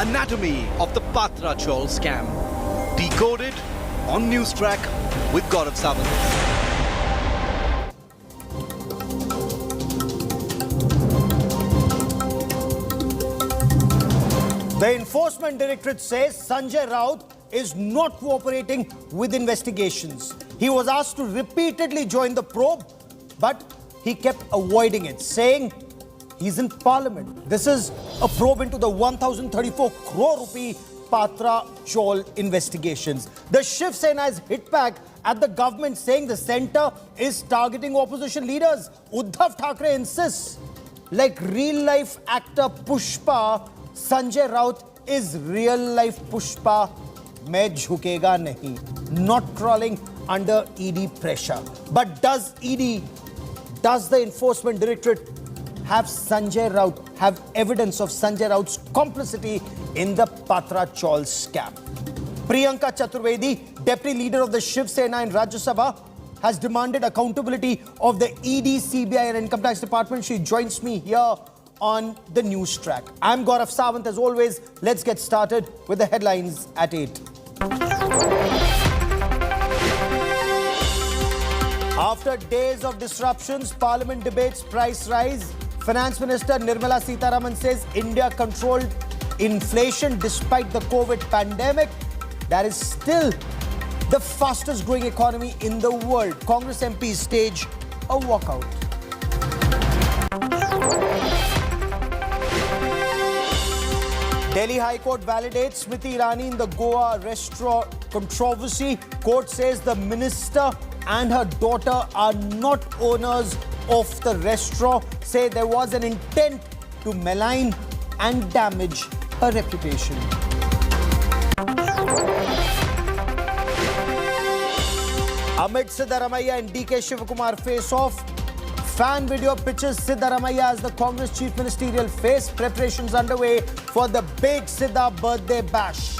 anatomy of the Patra chawl scam. Decoded on Newstrack with Gaurav Sawant. The Enforcement Directorate says Sanjay Raut is not cooperating with investigations. He was asked to repeatedly join the probe, but he kept avoiding it, saying he's in Parliament. This is a probe into the 1,034 crore rupee Patra chawl investigations. The Shiv Sena has hit back at the government, saying the centre is targeting opposition leaders. Uddhav Thackeray insists, like real-life actor Pushpa, Sanjay Raut is real-life Pushpa. Main jhukega nahi. Not crawling under ED pressure. But does the Enforcement Directorate have evidence of Sanjay Raut's complicity in the Patra chawl scam? Priyanka Chaturvedi, deputy leader of the Shiv Sena in Rajya Sabha, has demanded accountability of the ED, CBI and Income Tax Department. She joins me here on the Newstrack. I'm Gaurav Sawant. As always, let's get started with the headlines at 8. After days of disruptions, Parliament debates price rise. Finance Minister Nirmala Sitharaman says India controlled inflation despite the COVID pandemic. That is still the fastest growing economy in the world. Congress MPs stage a walkout. Delhi High Court validates Smriti Irani in the Goa restaurant controversy. Court says the minister and her daughter are not owners of the restaurant. Say there was an intent to malign and damage her reputation. Amid Siddaramaiah and DK Shivakumar face off, fan video pictures Siddaramaiah as the Congress chief ministerial face. Preparations underway for the big Sidda birthday bash.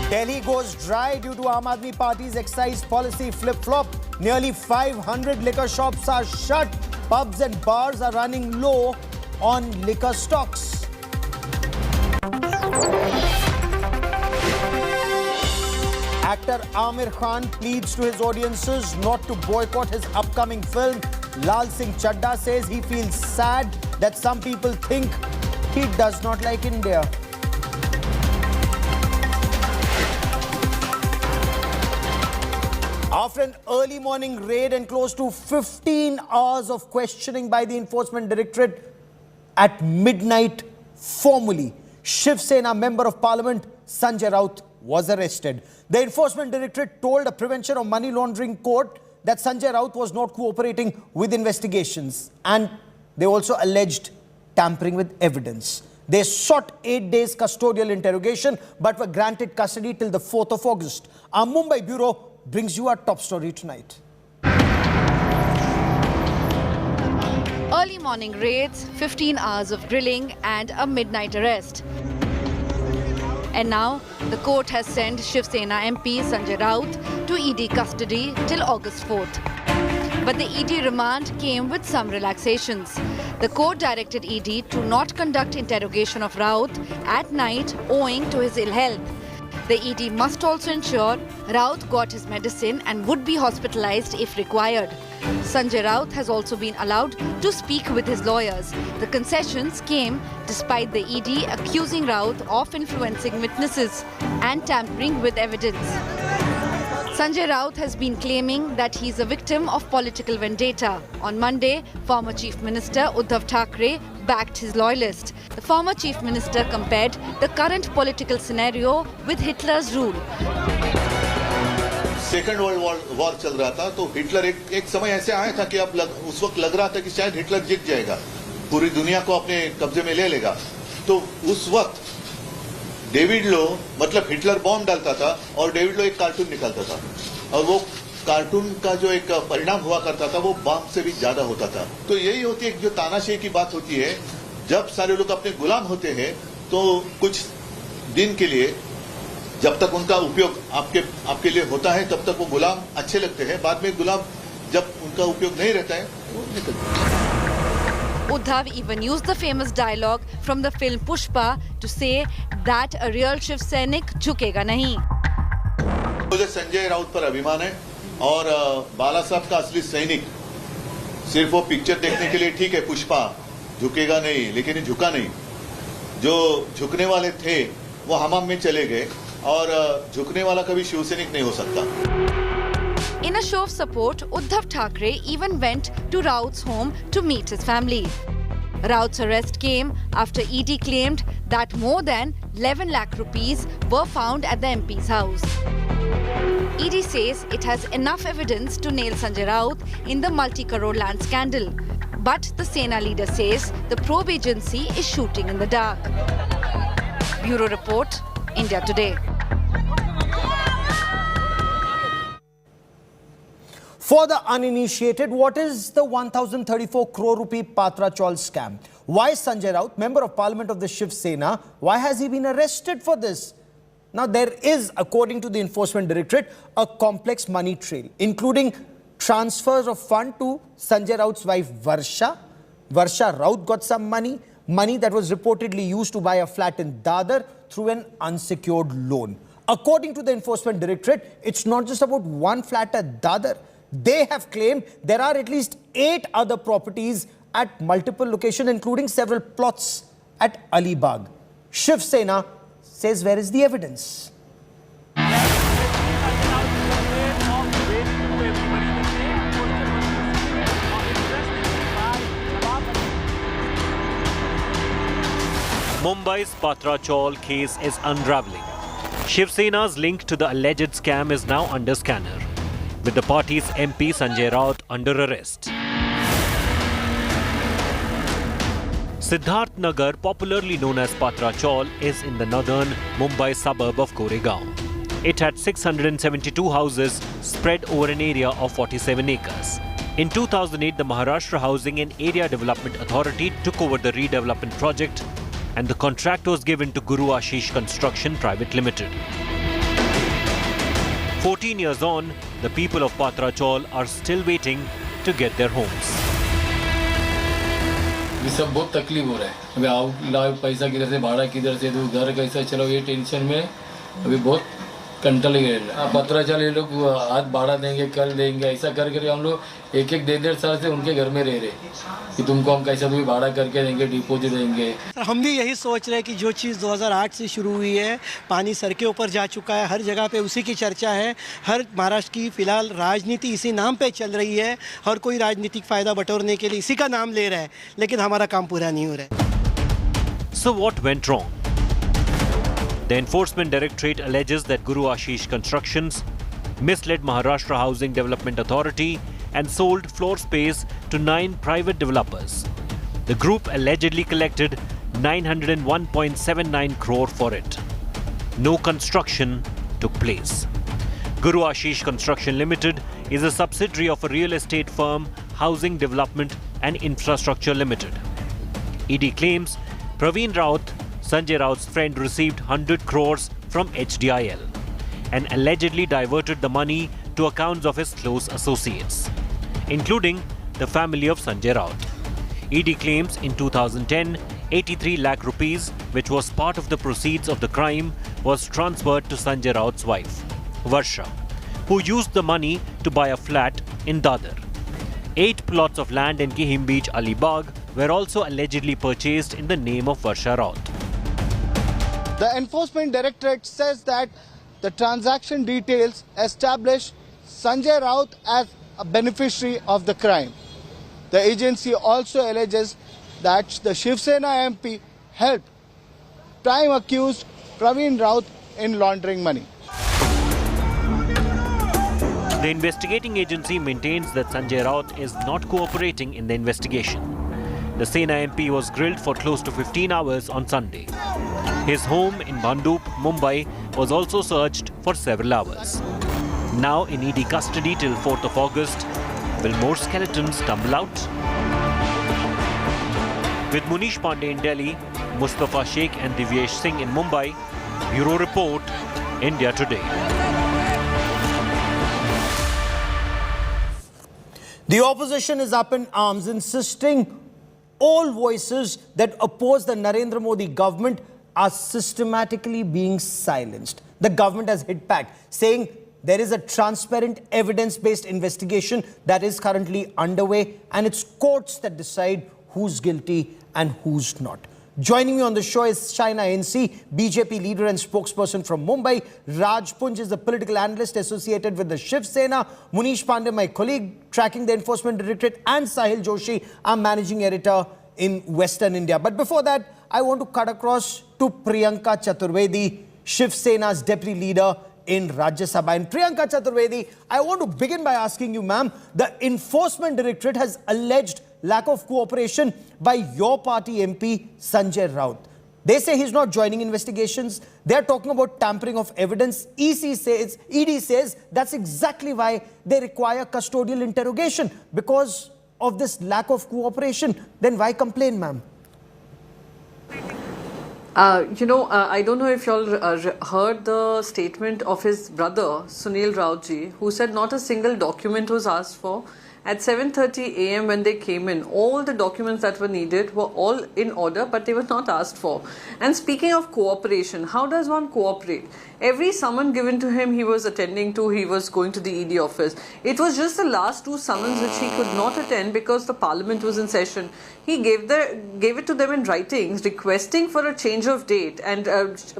Delhi goes dry due to Aam Aadmi Party's excise policy flip-flop. Nearly 500 liquor shops are shut. Pubs and bars are running low on liquor stocks. Actor Amir Khan pleads to his audiences not to boycott his upcoming film. Lal Singh Chadda says he feels sad that some people think he does not like India. After an early morning raid and close to 15 hours of questioning by the Enforcement Directorate, at midnight, formally, Shiv Sena Member of Parliament Sanjay Raut was arrested. The Enforcement Directorate told a Prevention of Money Laundering court that Sanjay Raut was not cooperating with investigations, and they also alleged tampering with evidence. They sought 8 days custodial interrogation but were granted custody till the 4th of August. Our Mumbai bureau brings you our top story tonight. Early morning raids, 15 hours of grilling and a midnight arrest. And now, the court has sent Shiv Sena MP Sanjay Raut to ED custody till August 4th. But the ED remand came with some relaxations. The court directed ED to not conduct interrogation of Raut at night owing to his ill health. The ED must also ensure Raut got his medicine and would be hospitalized if required. Sanjay Raut has also been allowed to speak with his lawyers. The concessions came despite the ED accusing Raut of influencing witnesses and tampering with evidence. Sanjay Raut has been claiming that he is a victim of political vendetta. On Monday, former Chief Minister Uddhav Thackeray backed his loyalist. The former Chief Minister compared the current political scenario with Hitler's rule. Second world war चल रहा था तो Hitler एक समय ऐसे आया था कि अब उस वक्त लग रहा था कि शायद हिटलर जीत जाएगा, पूरी दुनिया को अपने कब्जे में ले लेगा. तो उस वक्त डेविड लो मतलब हिटलर बॉम्ब डालता था और डेविड लो एक कार्टून निकालता था और वो कार्टून का जो एक परिणाम हुआ करता था वो बॉम्ब से भी ज्यादा होता था. तो यही होती है जो तानाशाही की बात होती है, जब सारे लोग अपने गुलाम होते हैं तो कुछ दिन के लिए जब तक उनका उपयोग आपके लिए होता है तब तक वो गुलाम अच्छे लगते हैं, बाद में गुलाम जब उनका उपयोग नहीं रहता है वो निकलते हैं. Uddhav even used the famous dialogue from the film Pushpa to say that a real Shiv Sainik झुकेगा नहीं. मुझे संजय राउत पर अभिमान है और बाला साहब का असली सैनिक सिर्फ वो पिक्चर देखने के लिए ठीक है पुष्पा झुकेगा नहीं लेकिन झुका नहीं. जो झुकने वाले थे वो हमाम में चले गए और झुकने वाला कभी शिवसैनिक नहीं हो सकता. In a show of support, Uddhav Thackeray even went to Raut's home to meet his family. Raut's arrest came after ED claimed that more than 11 lakh rupees were found at the MP's house. ED says it has enough evidence to nail Sanjay Raut in the multi-crore land scandal. But the Sena leader says the probe agency is shooting in the dark. Bureau Report, India Today. For the uninitiated, what is the 1,034 crore rupee Patra Chawl scam? Why Sanjay Raut, Member of Parliament of the Shiv Sena, why has he been arrested for this? Now, there is, according to the Enforcement Directorate, a complex money trail, including transfers of fund to Sanjay Raut's wife Varsha. Varsha Raut got some money that was reportedly used to buy a flat in Dadar through an unsecured loan. According to the Enforcement Directorate, it's not just about one flat at Dadar. They have claimed there are at least 8 other properties at multiple locations, including several plots at Alibag. Shiv Sena says, where is the evidence? Mumbai's Patra Chawl case is unraveling. Shiv Sena's link to the alleged scam is now under scanner, with the party's MP Sanjay Raut under arrest. Siddharth Nagar, popularly known as Patra Chawl, is in the northern Mumbai suburb of Goregaon. It had 672 houses spread over an area of 47 acres. In 2008, the Maharashtra Housing and Area Development Authority took over the redevelopment project, and the contract was given to Guru Ashish Construction Private Limited. 14 years on, the people of Patra Chawl are still waiting to get their homes. ये सब बहुत तकलीफ हो रहा है. अभी out लाओ पैसा किधर से, भाड़ा किधर से, तो घर कैसा चलो, ये टेंशन में अभी बहुत कंटल गए. पत्रा चल ये लोग आज भाड़ा देंगे, कल देंगे, ऐसा कर कर हम लोग एक 1.5 साल से उनके घर में रह रहे कि तुमको हम कैसा भी भाड़ा करके देंगे, डिपॉजिट देंगे. हम भी यही सोच रहे हैं कि जो चीज़ 2008 से शुरू हुई है, पानी सर के ऊपर जा चुका है, हर जगह पे उसी की चर्चा है. हर महाराष्ट्र की फिलहाल राजनीति इसी नाम पे चल रही है. हर कोई राजनीतिक फ़ायदा बटोरने के लिए इसी का नाम ले रहा है, लेकिन हमारा काम पूरा नहीं हो रहा है. So what went wrong? The Enforcement Directorate alleges that Guru Ashish Constructions misled Maharashtra Housing Development Authority and sold floor space to 9 private developers. The group allegedly collected 901.79 crore for it. No construction took place. Guru Ashish Construction Limited is a subsidiary of a real estate firm, Housing Development and Infrastructure Limited. ED claims Praveen Raut, Sanjay Raut's friend, received 100 crores from HDIL and allegedly diverted the money to accounts of his close associates, including the family of Sanjay Raut. ED claims in 2010, 83 lakh rupees, which was part of the proceeds of the crime, was transferred to Sanjay Raut's wife, Varsha, who used the money to buy a flat in Dadar. 8 plots of land in Kihim Beach, Alibag, were also allegedly purchased in the name of Varsha Raut. The Enforcement Directorate says that the transaction details establish Sanjay Raut as a beneficiary of the crime. The agency also alleges that the Shiv Sena MP helped prime accused Praveen Raut in laundering money. The investigating agency maintains that Sanjay Raut is not cooperating in the investigation. The Sena MP was grilled for close to 15 hours on Sunday. His home in Bhandup, Mumbai, was also searched for several hours. Now in ED custody till 4th of August, will more skeletons tumble out? With Munish Pandey in Delhi, Mustafa Sheikh and Divyesh Singh in Mumbai, Bureau Report, India Today. The opposition is up in arms, insisting all voices that oppose the Narendra Modi government are systematically being silenced. The government has hit back, saying there is a transparent, evidence-based investigation that is currently underway, and it's courts that decide who's guilty and who's not. Joining me on the show is Shaina NC, BJP leader and spokesperson from Mumbai. Raj Punj is the political analyst associated with the Shiv Sena. Munish Pandey, my colleague tracking the Enforcement Directorate, and Sahil Joshi, our managing editor in Western India. But before that, I want to cut across to Priyanka Chaturvedi, Shiv Sena's deputy leader in Rajya Sabha. And Priyanka Chaturvedi, I want to begin by asking you, ma'am, the Enforcement Directorate has alleged lack of cooperation by your party MP, Sanjay Raut. They say he's not joining investigations. They're talking about tampering of evidence. ED says that's exactly why they require custodial interrogation, because of this lack of cooperation. Then why complain, ma'am? I don't know if you all heard the statement of his brother, Sunil Rautji, who said not a single document was asked for. At 7:30 a.m. when they came in, all the documents that were needed were all in order, but they were not asked for. And speaking of cooperation, how does one cooperate? Every summon given to him, he was attending to, he was going to the ED office. It was just the last two summons which he could not attend because the parliament was in session. He gave it to them in writings, requesting for a change of date and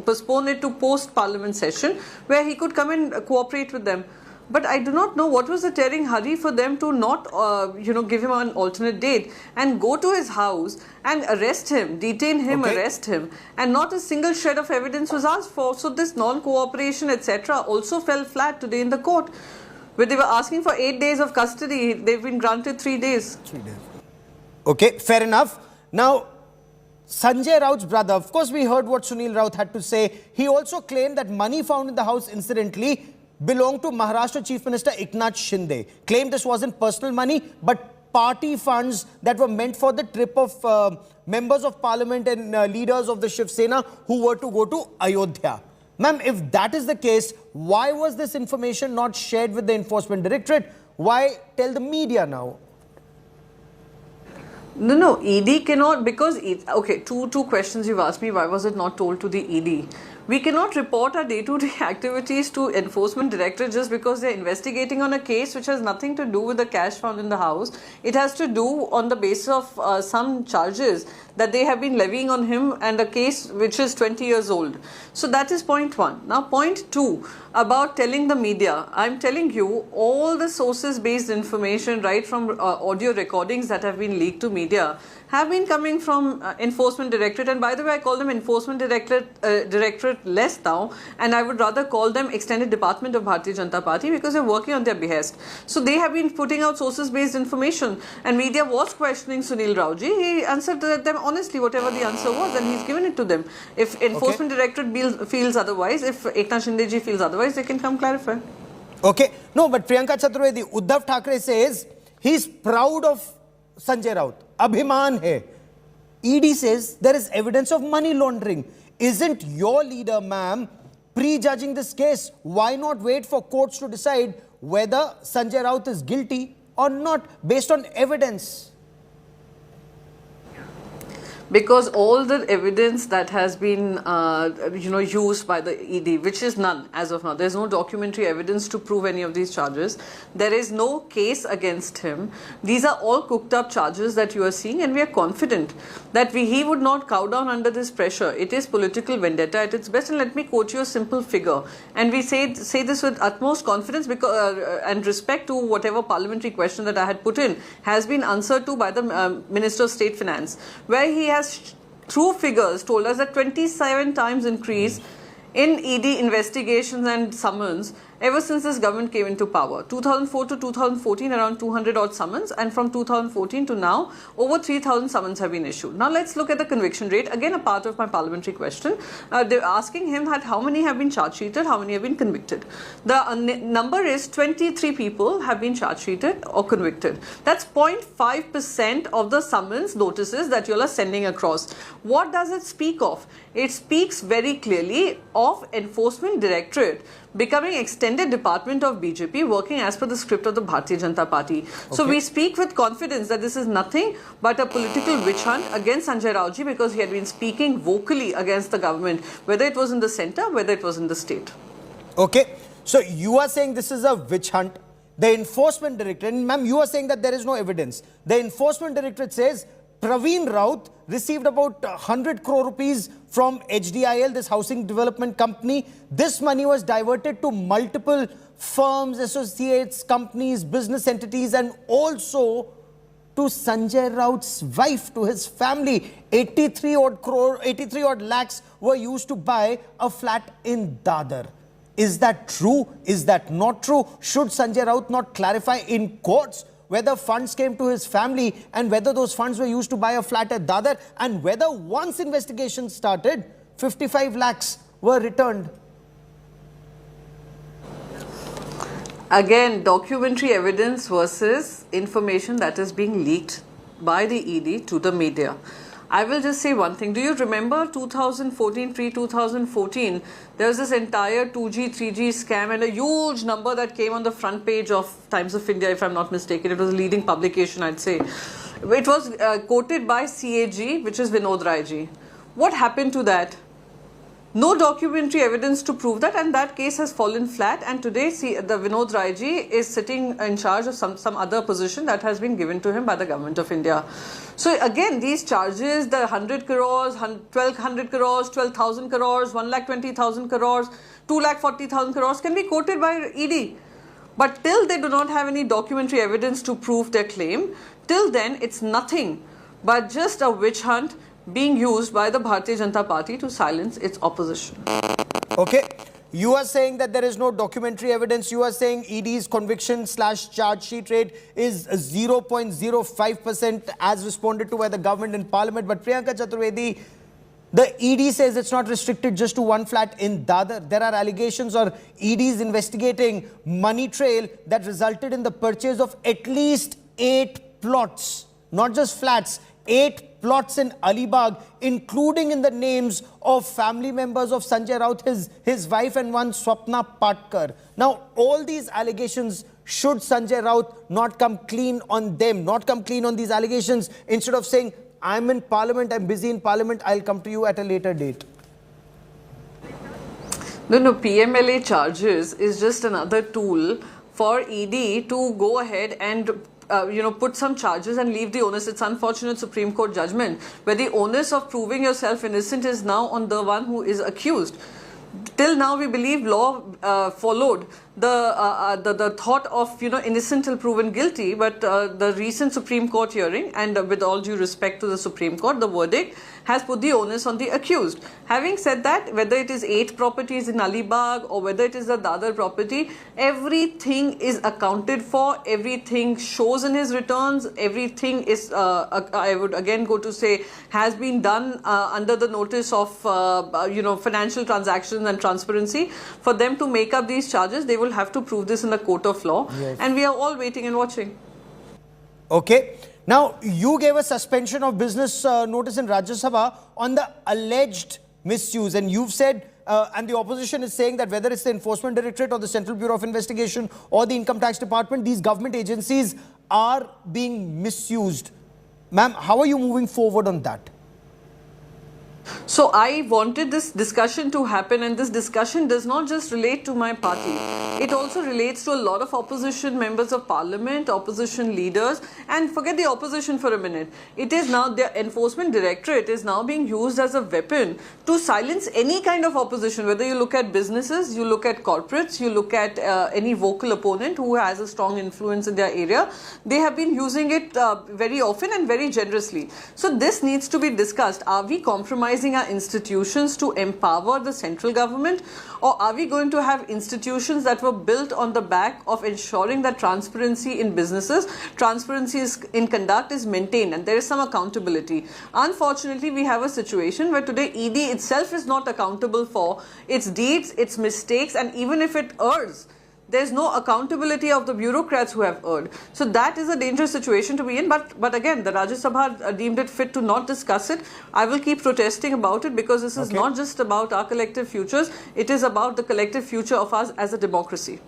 postpone it to post-parliament session where he could come and cooperate with them. But I do not know what was the tearing hurry for them to not, give him an alternate date and go to his house and arrest him, detain him, arrest him, and not a single shred of evidence was asked for. So this non-cooperation, etc., also fell flat today in the court, where they were asking for 8 days of custody. They've been granted 3 days. 3 days. Okay, fair enough. Now, Sanjay Raut's brother, of course, we heard what Sunil Raut had to say. He also claimed that money found in the house, incidentally, belonged to Maharashtra Chief Minister Eknath Shinde. Claimed this wasn't personal money, but party funds that were meant for the trip of members of parliament and leaders of the Shiv Sena who were to go to Ayodhya. Ma'am, if that is the case, why was this information not shared with the Enforcement Directorate? Why tell the media now? No, ED cannot, because, two questions you've asked me. Why was it not told to the ED? We cannot report our day-to-day activities to Enforcement Directorate just because they're investigating on a case which has nothing to do with the cash found in the house. It has to do on the basis of some charges that they have been levying on him, and a case which is 20 years old. So that is point one. Now point two, about telling the media. I'm telling you, all the sources-based information, right from audio recordings that have been leaked to media, have been coming from Enforcement Directorate. And by the way, I call them Enforcement Directorate less now, and I would rather call them Extended Department of Bharatiya Janata Party, because they're working on their behest. So they have been putting out sources-based information, and media was questioning Sunil Rautji. He answered them honestly, whatever the answer was, and he's given it to them. If Enforcement Directorate feels otherwise, if Eknath Shinde ji feels otherwise, they can come clarify. Okay. No, but Priyanka Chaturvedi, Uddhav Thackeray says he's proud of Sanjay Raut. Abhiman hai. ED says there is evidence of money laundering. Isn't your leader, ma'am, prejudging this case? Why not wait for courts to decide whether Sanjay Raut is guilty or not based on evidence? Because all the evidence that has been, used by the ED, which is none as of now. There's no documentary evidence to prove any of these charges. There is no case against him. These are all cooked up charges that you are seeing, and we are confident that he would not cow down under this pressure. It is political vendetta at its best. And let me quote you a simple figure. And we say this with utmost confidence because and respect to whatever parliamentary question that I had put in has been answered to by the Minister of State Finance, where he has through figures told us that 27 times increase in ED investigations and summons ever since this government came into power. 2004 to 2014, around 200 odd summons, and from 2014 to now, over 3,000 summons have been issued. Now let's look at the conviction rate. Again, a part of my parliamentary question. They're asking him that how many have been charge sheeted, how many have been convicted. The number is 23 people have been charge sheeted or convicted. That's 0.5% of the summons notices that you all are sending across. What does it speak of? It speaks very clearly of Enforcement Directorate becoming extended extended department of BJP working as per the script of the Bharatiya Janata Party. So we speak with confidence that this is nothing but a political witch hunt against Sanjay Raut ji, because he had been speaking vocally against the government, whether it was in the centre, whether it was in the state. Okay, so you are saying this is a witch hunt. The Enforcement Directorate, and ma'am, you are saying that there is no evidence. The Enforcement Directorate says Praveen Raut received about 100 crore rupees from HDIL, this housing development company. This money was diverted to multiple firms, associates, companies, business entities, and also to Sanjay Raut's wife, to his family. 83 odd lakhs were used to buy a flat in Dadar. Is that true? Is that not true? Should Sanjay Raut not clarify in courts whether funds came to his family and whether those funds were used to buy a flat at Dadar, and whether once investigation started, 55 lakhs were returned? Again, documentary evidence versus information that is being leaked by the ED to the media. I will just say one thing. Do you remember 2014, pre-2014, there was this entire 2G, 3G scam and a huge number that came on the front page of Times of India, if I'm not mistaken. It was a leading publication, I'd say. It was quoted by CAG, which is Vinod Rai ji. What happened to that? No documentary evidence to prove that, and that case has fallen flat. And today, the Vinod Rai ji is sitting in charge of some other position that has been given to him by the government of India. So again, these charges, the 100 crores, 1,200 crores, 12,000 crores, 1,20,000 crores, 2,40,000 crores can be quoted by ED. But till they do not have any documentary evidence to prove their claim, till then it's nothing but just a witch hunt being used by the Bharatiya Janata Party to silence its opposition. Okay, you are saying that there is no documentary evidence. You are saying ED's conviction/charge sheet rate is 0.05% as responded to by the government in Parliament. But Priyanka Chaturvedi, the ED says it's not restricted just to one flat in Dadar. There are allegations, or ED is investigating money trail that resulted in the purchase of at least 8 plots, not just flats, 8 plots in Alibag, including in the names of family members of Sanjay Raut, his wife, and one Swapna Patkar. Now, all these allegations, should Sanjay Raut not come clean on them, not come clean on these allegations, instead of saying, I'm in Parliament, I'm busy in Parliament, I'll come to you at a later date? No, PMLA charges is just another tool for ED to go ahead and put some charges and leave the onus. It's unfortunate Supreme Court judgment where the onus of proving yourself innocent is now on the one who is accused. Till now, we believe law followed the thought of innocent till proven guilty, but the recent Supreme Court hearing, and with all due respect to the Supreme Court, the verdict has put the onus on the accused. Having said that, whether it is 8 properties in Alibag or whether it is the Dadar property, everything is accounted for, everything shows in his returns, everything is, I would again go to say, has been done under the notice of financial transactions and transparency. For them to make up these charges, they will have to prove this in the court of law. Yes. And we are all waiting and watching. Okay. Now, you gave a suspension of business notice in Rajya Sabha on the alleged misuse, and you've said, and the opposition is saying that whether it's the Enforcement Directorate or the Central Bureau of Investigation or the Income Tax Department, these government agencies are being misused. Ma'am, how are you moving forward on that? So I wanted this discussion to happen, and this discussion does not just relate to my party. It also relates to a lot of opposition members of parliament, opposition leaders, and forget the opposition for a minute. It is now the Enforcement Directorate is now being used as a weapon to silence any kind of opposition, whether you look at businesses, you look at corporates, you look at any vocal opponent who has a strong influence in their area. They have been using it very often and very generously. So this needs to be discussed. Are we compromising our institutions to empower the central government, or are we going to have institutions that were built on the back of ensuring that transparency in businesses, transparency in conduct is maintained and there is some accountability? Unfortunately, we have a situation where today ED itself is not accountable for its deeds, its mistakes, and even if it errs, There's no accountability of the bureaucrats who have erred. So that is a dangerous situation to be in. But again, the Rajya Sabha deemed it fit to not discuss it. I will keep protesting about it because this is not just about our collective futures. It is about the collective future of us as a democracy.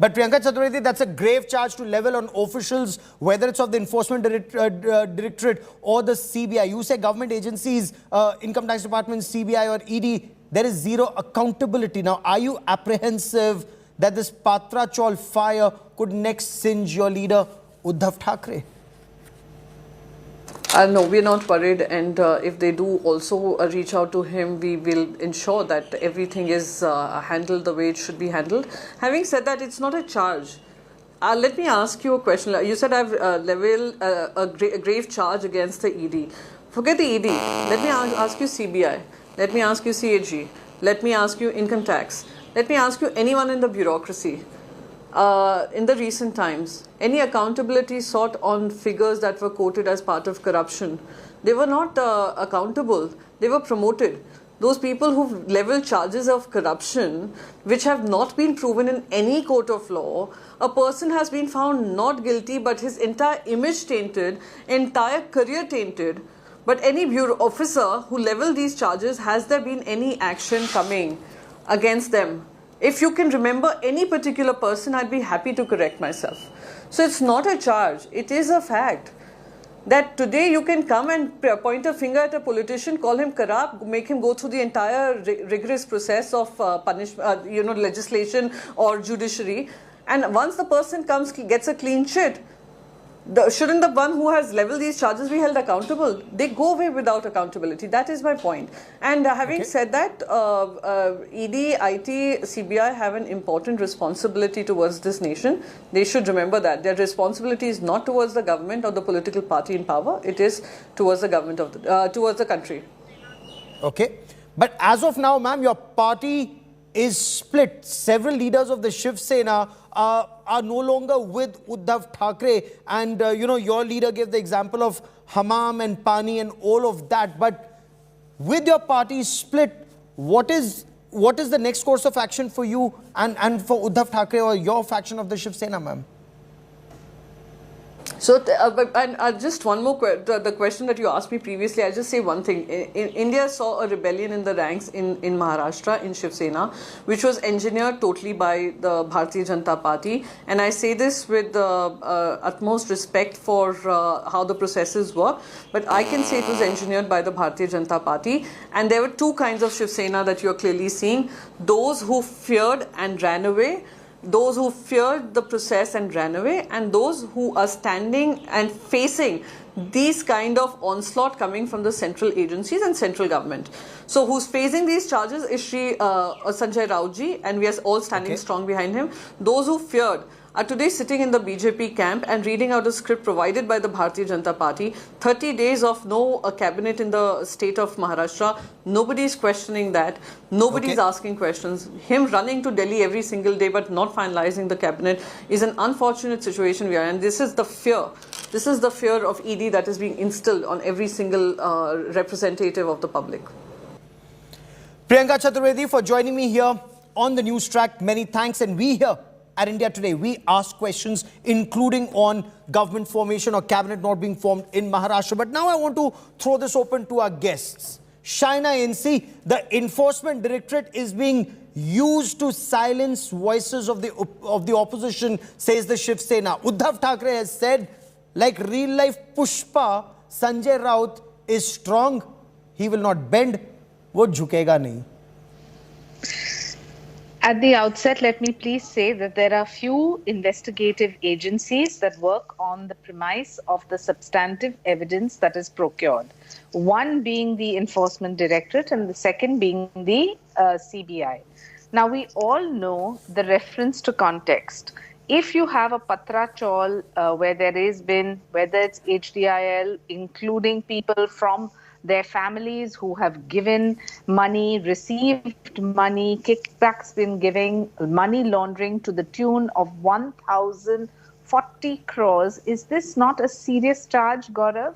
But Priyanka Chaturvedi, that's a grave charge to level on officials, whether it's of the Enforcement Directorate or the CBI. You say government agencies, Income Tax Department, CBI or ED, there is zero accountability. Now, are you apprehensive that this Patra Chawl fire could next singe your leader, Uddhav Thackeray? No, we're not worried, and if they do also reach out to him, we will ensure that everything is handled the way it should be handled. Having said that, it's not a charge. Let me ask you a question. You said I've leveled a grave charge against the ED. Forget the ED. Let me ask you CBI. Let me ask you CAG. Let me ask you income tax. Let me ask you anyone in the bureaucracy. In the recent times, any accountability sought on figures that were quoted as part of corruption, they were not accountable, they were promoted. Those people who level charges of corruption which have not been proven in any court of law, a person has been found not guilty but his entire image tainted, entire career tainted. But any bureau officer who leveled these charges, has there been any action coming against them? If you can remember any particular person, I'd be happy to correct myself. So it's not a charge, it is a fact. That today you can come and point a finger at a politician, call him corrupt, make him go through the entire rigorous process of legislation or judiciary. And once the person gets a clean sheet, shouldn't the one who has leveled these charges be held accountable? They go away without accountability. That is my point. And having said that, ED, IT, CBI have an important responsibility towards this nation. They should remember that. Their responsibility is not towards the government or the political party in power. It is towards the government of towards the country. Okay. But as of now, ma'am, your party is split. Several leaders of the Shiv Sena are no longer with Uddhav Thackeray, and your leader gave the example of Hammam and Pani and all of that. But with your party split, what is the next course of action for you and for Uddhav Thackeray or your faction of the Shiv Sena, ma'am? So, just one more the question that you asked me previously, I'll just say one thing. India saw a rebellion in the ranks in Maharashtra, in Shiv Sena, which was engineered totally by the Bharatiya Janata Party. And I say this with the utmost respect for how the processes work. But I can say it was engineered by the Bharatiya Janata Party. And there were two kinds of Shiv Sena that you're clearly seeing. Those who feared and ran away, those who feared the process and ran away, and those who are standing and facing these kind of onslaught coming from the central agencies and central government. So who's facing these charges is Sanjay Raut ji, and we are all standing strong behind him. Those who feared are today sitting in the BJP camp and reading out a script provided by the Bharatiya Janata Party. 30 days of no cabinet in the state of Maharashtra. Nobody is questioning that. Nobody is asking questions. Him running to Delhi every single day but not finalizing the cabinet is an unfortunate situation we are in. And this is the fear. This is the fear of ED that is being instilled on every single representative of the public. Priyanka Chaturvedi for joining me here on the Newstrack. Many thanks. And we here at India Today, we ask questions including on government formation or cabinet not being formed in Maharashtra. But now I want to throw this open to our guests. Shaina NC, the Enforcement Directorate is being used to silence voices of the opposition, says the Shiv Sena. Uddhav Thackeray has said, like real life Pushpa, Sanjay Raut is strong. He will not bend. Wo jhukega nahi. At the outset, let me please say that there are few investigative agencies that work on the premise of the substantive evidence that is procured. One being the Enforcement Directorate and the second being the CBI. Now, we all know the reference to context. If you have a Patra Chawl where there has been, whether it's HDIL, including people from their families who have given money, received money, kickbacks been giving, money laundering to the tune of 1,040 crores. Is this not a serious charge, Gaurav?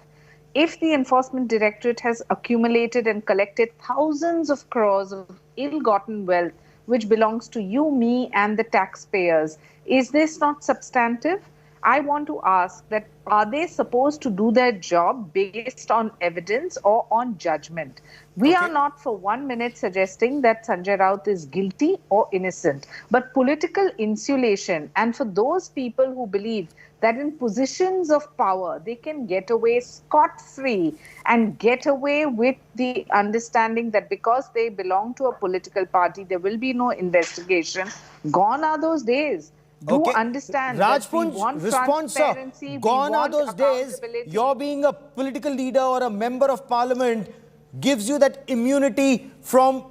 If the Enforcement Directorate has accumulated and collected thousands of crores of ill-gotten wealth which belongs to you, me, and the taxpayers. Is this not substantive? I want to ask that, are they supposed to do their job based on evidence or on judgment? We are not for 1 minute suggesting that Sanjay Raut is guilty or innocent, but political insulation, and for those people who believe that in positions of power they can get away scot-free and get away with the understanding that because they belong to a political party there will be no investigation. Gone are those days. Do understand Rajpunj, that we want response, transparency, sir. Gone are those days. accountability. You're being a political leader or a member of parliament gives you that immunity from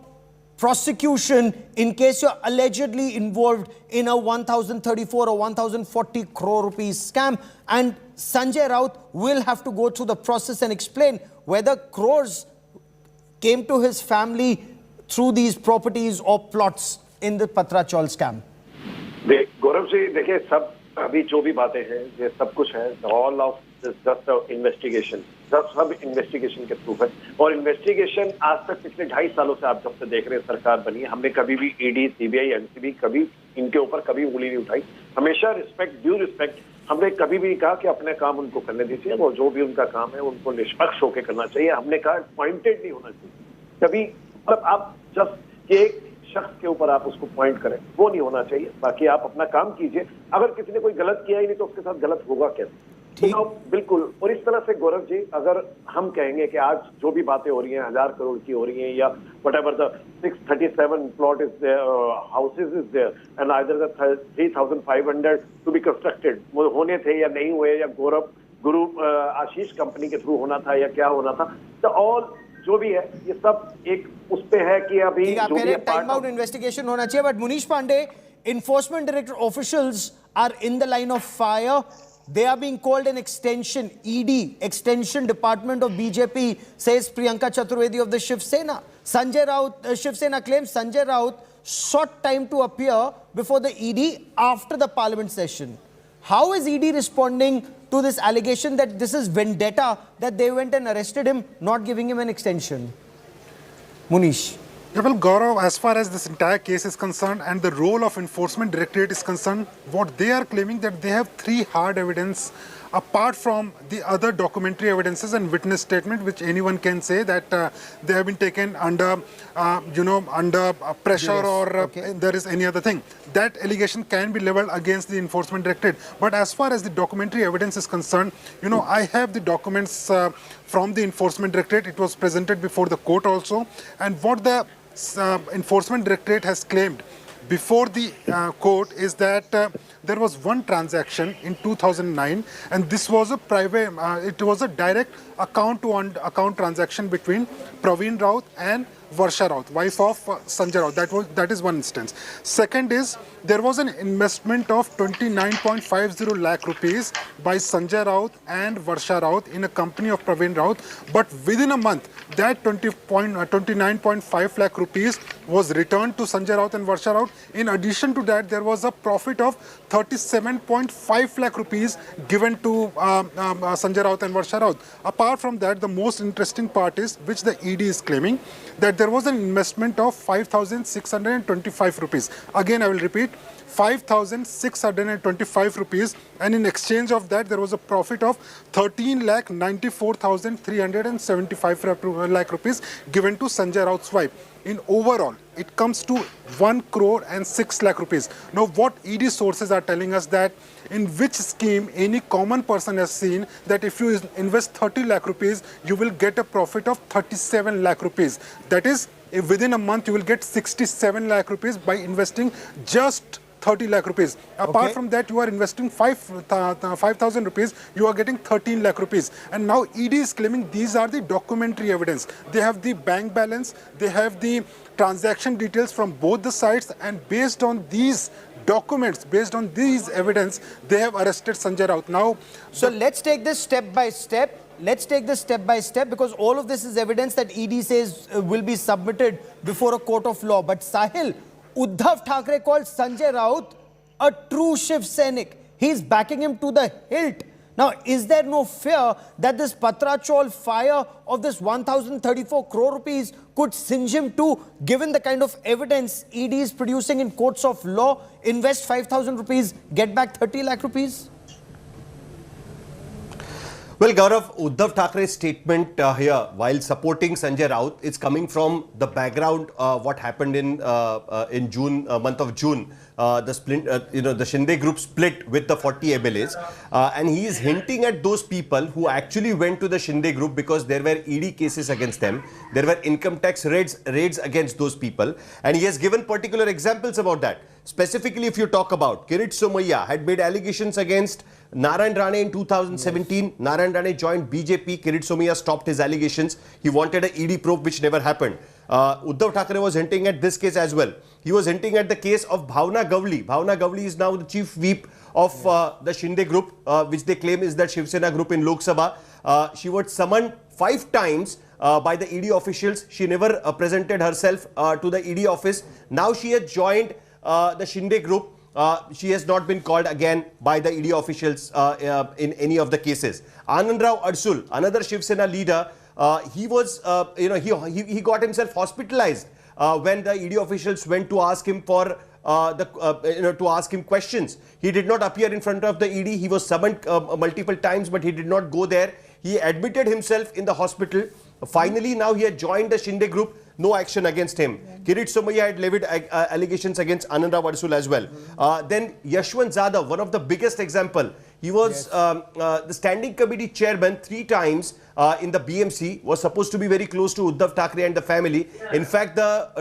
prosecution in case you're allegedly involved in a 1,034 or 1,040 crore rupees scam. And Sanjay Raut will have to go through the process and explain whether crores came to his family through these properties or plots in the Patra Chawl scam. Gaurav ji देखिए, सब अभी जो भी बातें हैं ये सब कुछ है ऑल ऑफ जस्ट इन्वेस्टिगेशन, सब इन्वेस्टिगेशन के थ्रू है। और इन्वेस्टिगेशन आज तक पिछले 2.5 सालों से आप जब से देख रहे हैं सरकार बनी है, हमने कभी भी ईडी, सीबीआई, एनसीबी कभी इनके ऊपर कभी उंगली नहीं उठाई। हमेशा रिस्पेक्ट, ड्यू रिस्पेक्ट, हमने कभी भी कहा कि अपने काम उनको करने दीजिए और जो भी उनका काम है उनको निष्पक्ष होकर करना चाहिए। हमने कहा पॉइंटेड नहीं होना चाहिए कभी, मतलब आप जस्ट एक शख्स के ऊपर आप उसको पॉइंट करें, वो नहीं होना चाहिए। बाकी आप अपना काम कीजिए, अगर किसी ने कोई गलत किया ही नहीं तो उसके साथ गलत होगा कैसे? तो बिल्कुल। और इस तरह से गौरव जी, अगर हम कहेंगे कि आज जो भी बातें हो रही हैं 1000 करोड़ की हो रही हैं या whatever the 637 plot is there, houses is there and either the 3500 to be constructed वो होने थे या नहीं हुए, या गुरु आशीष कंपनी के थ्रू होना था या क्या होना था, तो ऑल जो भी है ये सब एक उस पे है कि अभी जो भी टाइम आउट इन्वेस्टिगेशन होना चाहिए। But Munish Pandey, Enforcement Directorate officials are in the line of fire. They are being called an extension. ED, Extension Department of BJP, says Priyanka Chaturvedi of the Shiv Sena. Sanjay Raut, Shiv Sena claims Sanjay Raut sought time to appear before the ED after the parliament session. How is ED responding to this allegation that this is vendetta, that they went and arrested him, not giving him an extension? Munish. Yeah, well, Gaurav, as far as this entire case is concerned and the role of Enforcement Directorate is concerned, what they are claiming that they have 3 hard evidence apart from the other documentary evidences and witness statement, which anyone can say that they have been taken under, under pressure or there is any other thing. That allegation can be leveled against the Enforcement Directorate. But as far as the documentary evidence is concerned, I have the documents from the Enforcement Directorate. It was presented before the court also. And what the Enforcement Directorate has claimed before the court is that there was one transaction in 2009, and this was a private, it was a direct account-to-account transaction between Praveen Raut and Varsha Raut, wife of Sanjay Raut. That is one instance. Second is, there was an investment of 29.50 lakh rupees by Sanjay Raut and Varsha Raut in a company of Praveen Raut, but within a month, that 29.5 lakh rupees was returned to Sanjay Raut and Varsha Raut. In addition to that, there was a profit of 37.5 lakh rupees given to Sanjay Raut and Varsha Raut. Apart from that, the most interesting part is, which the ED is claiming, that there was an investment of 5,625 rupees. Again, I will repeat, 5,625 rupees, and in exchange of that, there was a profit of 13,94,375 lakh rupees given to Sanjay Raut's wife. In overall, it comes to 1 crore and 6 lakh rupees. Now, what ED sources are telling us that in which scheme any common person has seen that if you invest 30 lakh rupees, you will get a profit of 37 lakh rupees. That is, if within a month you will get 67 lakh rupees by investing just 30 lakh rupees. Apart from that, you are investing 5,000 rupees, you are getting 13 lakh rupees. And now ED is claiming these are the documentary evidence. They have the bank balance, they have the transaction details from both the sides, and based on these documents, based on these evidence, they have arrested Sanjay Raut. Now, so let's take this step by step. Let's take this step by step, because all of this is evidence that ED says will be submitted before a court of law. But Sahil, Uddhav Thackeray called Sanjay Raut a true Shiv Sainik. He's backing him to the hilt. Now, is there no fear that this Patra Chawl fire of this 1,034 crore rupees could singe him too, given the kind of evidence ED is producing in courts of law? Invest 5,000 rupees, get back 30 lakh rupees? Well, Gaurav, Uddhav Thackeray's statement here, while supporting Sanjay Raut, is coming from the background what happened in June, month of June. The split, the Shinde group split with the 40 MLAs, and he is hinting at those people who actually went to the Shinde group because there were ED cases against them. There were income tax raids against those people, and he has given particular examples about that. Specifically, if you talk about Kirit Somaiya had made allegations against Narayan Rane in 2017. Yes. Narayan Rane joined BJP. Kirit Somaiya stopped his allegations. He wanted an ED probe, which never happened. Uddhav Thackeray was hinting at this case as well. He was hinting at the case of Bhavna Gavli. Bhavna Gavli is now the chief whip of the Shinde group, which they claim is that Shiv Sena group in Lok Sabha. She was summoned 5 times by the ED officials. She never presented herself to the ED office. Now she has joined the Shinde group. She has not been called again by the ED officials in any of the cases. Anandrao Arsul, another Shiv Sena leader, he was, he got himself hospitalized when the ED officials went to ask him for to ask him questions. He did not appear in front of the ED. He was summoned multiple times, but he did not go there. He admitted himself in the hospital. Finally, now he had joined the Shinde group. No action against him. Kirit Somaiya had levied allegations against Anandrao Arsul as well. Then Yashwant Zadav, one of the biggest example. He was the standing committee chairman 3 times in the BMC, was supposed to be very close to Uddhav Thackeray and the family. In fact,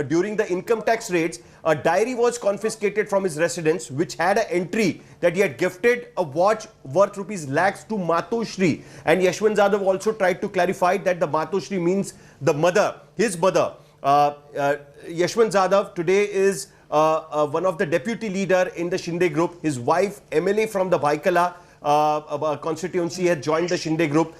during the income tax raids, a diary was confiscated from his residence, which had an entry that he had gifted a watch worth rupees lakhs to Matoshri. And Yashwant Zadav also tried to clarify that the Matoshri means the mother, his mother. Yashwant Zadav today is one of the deputy leader in the Shinde group. His wife, MLA from the Baikala constituency, has joined the Shinde group,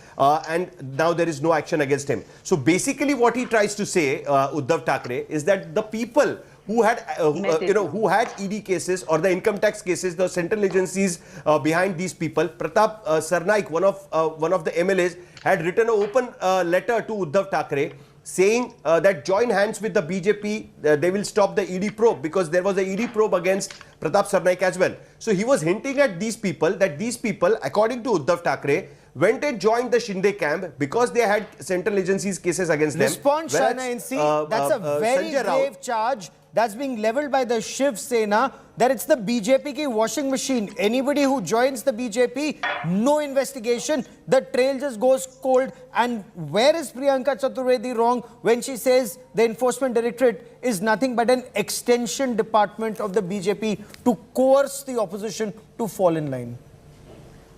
and now there is no action against him. So basically what he tries to say, Uddhav Thackeray, is that the people who had who had ED cases or the income tax cases, the central agencies behind these people, Pratap Sarnaik, one of the MLAs, had written an open letter to Uddhav Thackeray saying that join hands with the BJP, they will stop the ED probe, because there was a ED probe against Pratap Sarnaik as well. So he was hinting at these people, that these people, according to Uddhav Thackeray, went and joined the Shinde camp because they had central agencies cases against them. Response, Shana NC, that's a very grave charge that's being leveled by the Shiv Sena, that it's the BJP ki washing machine. Anybody who joins the BJP, no investigation, the trail just goes cold. And where is Priyanka Chaturvedi wrong when she says the Enforcement Directorate is nothing but an extension department of the BJP to coerce the opposition to fall in line?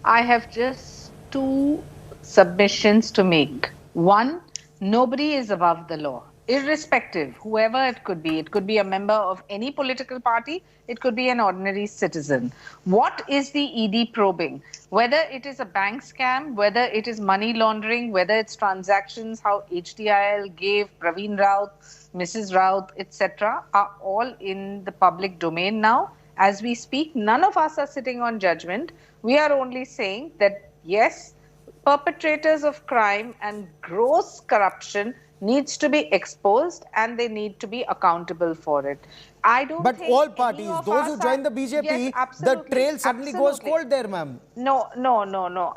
I have just 2 submissions to make. One, nobody is above the law. Irrespective, whoever it could be a member of any political party, it could be an ordinary citizen. What is the ED probing? Whether it is a bank scam, whether it is money laundering, whether it's transactions, how HDIL gave Praveen Raut, Mrs. Raut, etc., are all in the public domain now. As we speak, none of us are sitting on judgment. We are only saying that, yes, perpetrators of crime and gross corruption needs to be exposed and they need to be accountable for it. I don't think all parties, those who join the BJP, yes, the trail suddenly goes cold there, ma'am. No.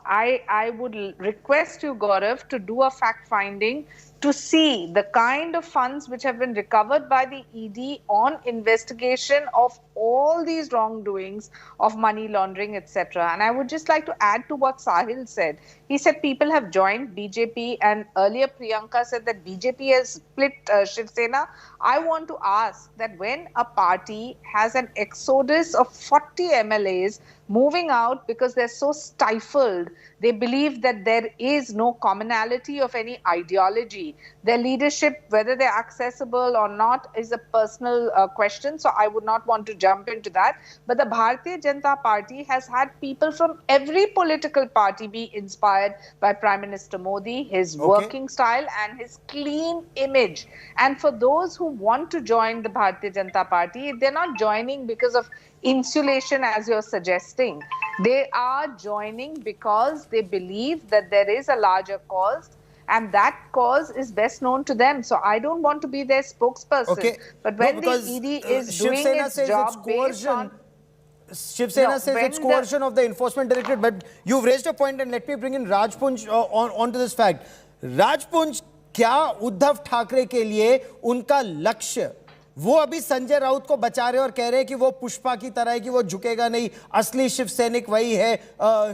I would request you, Gaurav, to do a fact-finding to see the kind of funds which have been recovered by the ED on investigation of all these wrongdoings of money laundering, etc. And I would just like to add to what Sahil said. He said people have joined BJP, and earlier Priyanka said that BJP has split Shiv Sena. I want to ask that when a party has an exodus of 40 MLAs moving out because they're so stifled, they believe that there is no commonality of any ideology. Their leadership, whether they're accessible or not, is a personal question. So I would not want to jump into that. But the Bharatiya Janata Party has had people from every political party be inspired by Prime Minister Modi, his working style and his clean image. And for those who want to join the Bharatiya Janata Party, they're not joining because of insulation as you're suggesting. They are joining because they believe that there is a larger cause, and that cause is best known to them. So I don't want to be their spokesperson. Okay. But No, when the because, ED is Shiv doing Sena its says job it's based coercion. on... Shiv Sena No, says when it's coercion of the Enforcement Directorate, but you've raised a point, and let me bring in Rajpunj onto this fact. Rajpunj, क्या उद्धव ठाकरे के लिए उनका लक्ष्य वो अभी संजय राउत को बचा रहे और कह रहे हैं कि वो पुष्पा की तरह है कि वो झुकेगा नहीं, असली शिव सैनिक वही है,